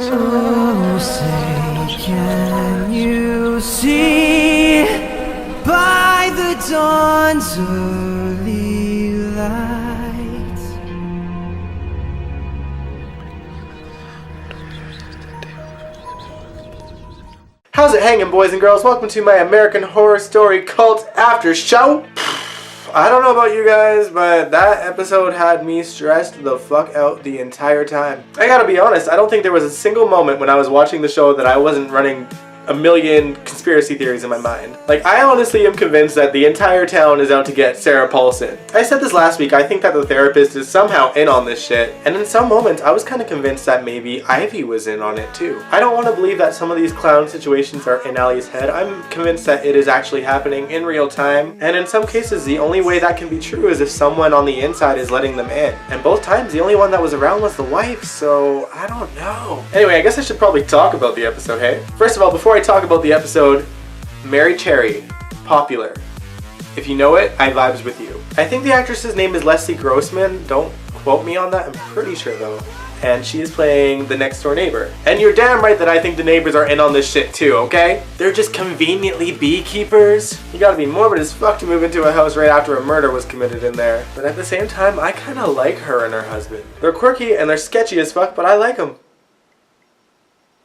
Oh, say, can you see by the dawn's early light? How's it hanging, boys and girls? Welcome to my American Horror Story Cult After Show. I don't know about you guys, but that episode had me stressed the fuck out the entire time. I gotta be honest, I don't think there was a single moment when I was watching the show that I wasn't running a million conspiracy theories in my mind. Like, I honestly am convinced that the entire town is out to get Sarah Paulson. I said this last week, I think that the therapist is somehow in on this shit, and in some moments I was kind of convinced that maybe Ivy was in on it too. I don't want to believe that some of these clown situations are in Allie's head. I'm convinced that it is actually happening in real time, and in some cases the only way that can be true is if someone on the inside is letting them in. And both times the only one that was around was the wife, so I don't know. Anyway, I guess I should probably talk about the episode, hey? First of all, before I talk about the episode, Mary Cherry, popular. If you know it, I vibes with you. I think the actress's name is Leslie Grossman. Don't quote me on that, I'm pretty sure though. And she is playing the next door neighbor. And you're damn right that I think the neighbors are in on this shit too, okay? They're just conveniently beekeepers. You gotta be morbid as fuck to move into a house right after a murder was committed in there. But at the same time, I kinda like her and her husband. They're quirky and they're sketchy as fuck, but I like them.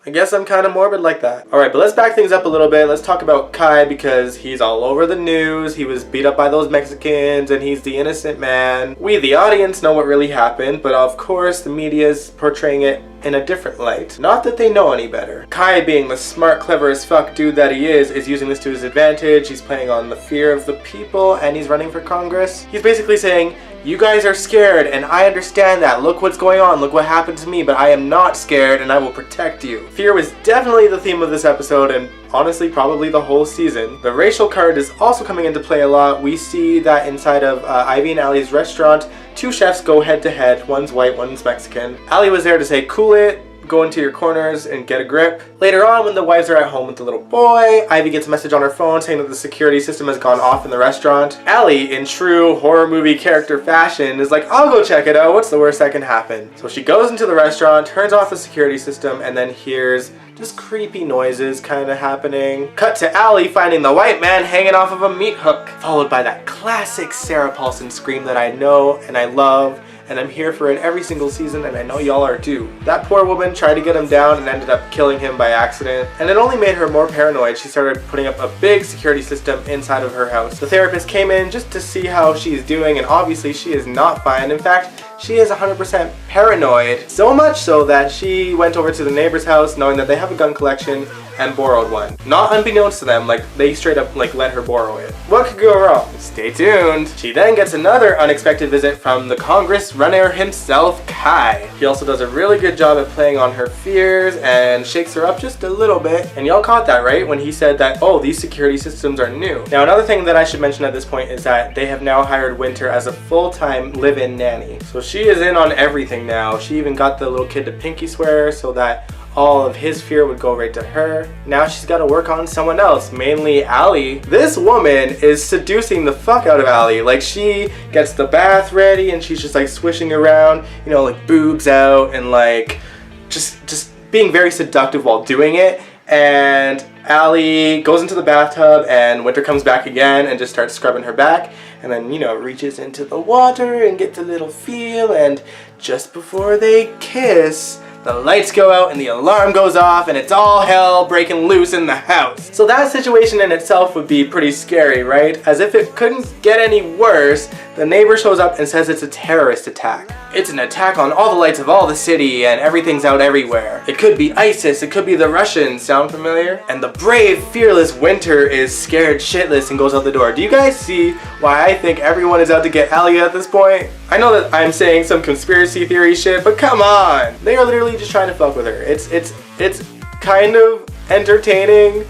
I guess I'm kind of morbid like that. Alright, but let's back things up a little bit. Let's talk about Kai because he's all over the news. He was beat up by those Mexicans and he's the innocent man. We, the audience, know what really happened, but of course the media's portraying it in a different light. Not that they know any better. Kai, being the smart, clever as fuck dude that he is using this to his advantage. He's playing on the fear of the people and he's running for Congress. He's basically saying, you guys are scared and I understand that. Look what's going on. Look what happened to me, but I am not scared and I will protect you. Fear was definitely the theme of this episode and honestly probably the whole season. The racial card is also coming into play a lot. We see that inside of Ivy and Allie's restaurant, two chefs go head to head. One's white, one's Mexican. Allie was there to say, cool it, go into your corners and get a grip. Later on, when the wives are at home with the little boy, Ivy gets a message on her phone saying that the security system has gone off in the restaurant. Allie, in true horror movie character fashion, is like, I'll go check it out. What's the worst that can happen? So she goes into the restaurant, turns off the security system, and then hears just creepy noises kind of happening. Cut to Allie finding the white man hanging off of a meat hook, followed by that classic Sarah Paulson scream that I know and I love, and I'm here for it every single season, and I know y'all are too. That poor woman tried to get him down and ended up killing him by accident, and it only made her more paranoid. She started putting up a big security system inside of her house. The therapist came in just to see how she's doing, and obviously she is not fine. In fact, she is 100% paranoid, so much so that she went over to the neighbor's house knowing that they have a gun collection and borrowed one. Not unbeknownst to them, like they straight up like let her borrow it. What could go wrong? Stay tuned. She then gets another unexpected visit from the Congress runner himself, Kai. He also does a really good job at playing on her fears and shakes her up just a little bit. And y'all caught that, right? When he said that, oh, these security systems are new. Now, another thing that I should mention at this point is that they have now hired Winter as a full-time live-in nanny. So she is in on everything now. She even got the little kid to pinky swear so that all of his fear would go right to her. Now she's got to work on someone else, mainly Allie. This woman is seducing the fuck out of Allie. Like, she gets the bath ready and she's just like swishing around, you know, like boobs out and like just being very seductive while doing it. And Allie goes into the bathtub and Winter comes back again and just starts scrubbing her back, and then, you know, reaches into the water and gets a little feel, and just before they kiss, the lights go out and the alarm goes off and it's all hell breaking loose in the house. So that situation in itself would be pretty scary, right? As if it couldn't get any worse, the neighbor shows up and says it's a terrorist attack. It's an attack on all the lights of all the city and everything's out everywhere. It could be ISIS, it could be the Russians. Sound familiar? And the brave, fearless Winter is scared shitless and goes out the door. Do you guys see why I think everyone is out to get Allie at this point? I know that I'm saying some conspiracy theory shit, but come on! They are literally just trying to fuck with her. It's kind of entertaining,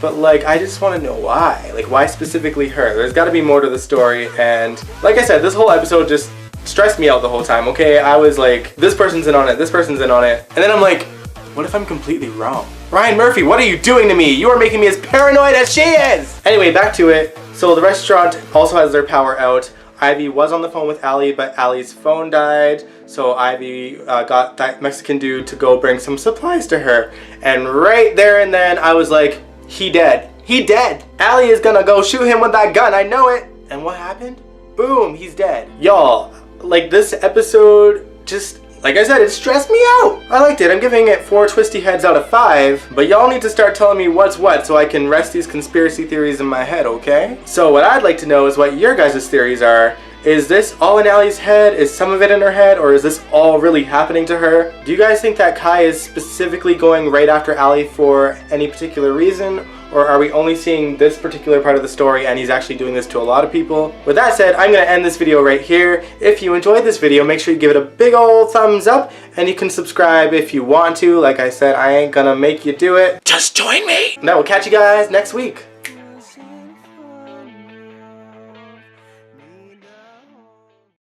but like, I just want to know why. Like, why specifically her? There's got to be more to the story, and like I said, this whole episode just stressed me out the whole time, okay? I was like, this person's in on it, this person's in on it, and then I'm like, what if I'm completely wrong? Ryan Murphy, what are you doing to me? You are making me as paranoid as she is! Anyway, back to it. So the restaurant also has their power out. Ivy was on the phone with Allie, but Allie's phone died, So Ivy got that Mexican dude to go bring some supplies to her. And right there and then I was like, he dead. He dead. Allie is gonna go shoot him with that gun. I know it. And what happened? Boom, he's dead. Y'all, like this episode just, like I said, it stressed me out. I liked it. I'm giving it 4 twisty heads out of 5. But y'all need to start telling me what's what so I can rest these conspiracy theories in my head, okay? So what I'd like to know is what your guys' theories are. Is this all in Allie's head? Is some of it in her head? Or is this all really happening to her? Do you guys think that Kai is specifically going right after Allie for any particular reason? Or are we only seeing this particular part of the story and he's actually doing this to a lot of people? With that said, I'm going to end this video right here. If you enjoyed this video, make sure you give it a big old thumbs up. And you can subscribe if you want to. Like I said, I ain't gonna make you do it. Just join me! And I will catch you guys next week.